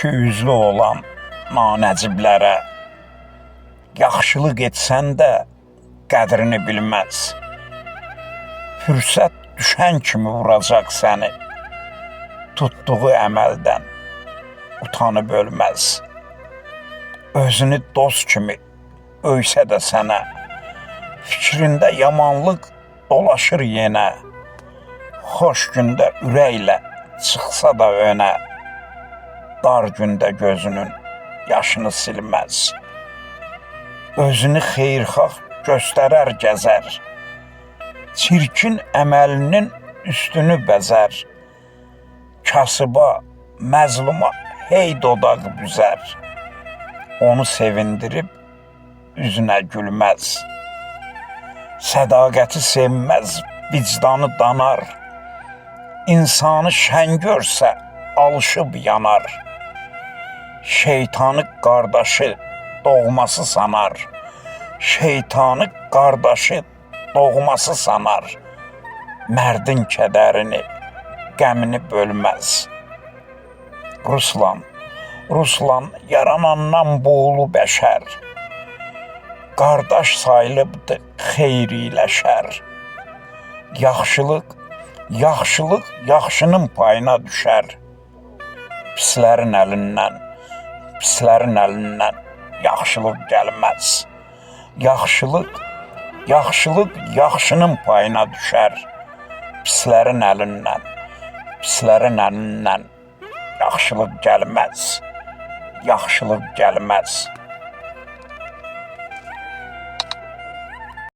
İkiyüzlü olan nanəciblərə yaxşılıq etsən də qədrini bilməz. Fürsət düşən kimi vuracaq səni, tutduğu əməldən utanıb ölməz. Özünü dost kimi öysə də sənə, fikrində yamanlıq dolaşır yenə. Xoş gündə ürəklə çıxsa da önə, dar gündə gözünün yaşını silməz. Özünü xeyirxah göstərər gəzər, çirkin əməlinin üstünü bəzər. Kasıba, məzluma hey dodaq büzər, onu sevindirib üzünə gülməz. Sədaqəti sevməz, vicdanı danar, İnsanı şən görsə alışıb yanar. Şeytanı qardaşı doğması sanar, şeytanı qardaşı doğması sanar. Mərdin kədərini, qəmini bölməz. Ruslan yaranandan boğulu bəşər, qardaş sayılıbdı xeyri ilə şər. Yaxşılıq yaxşının payına düşər. Pislərin əlindən yaxşılıq gəlməz. Yaxşılıq yaxşının payına düşər. Pislərin əlindən yaxşılıq gəlməz.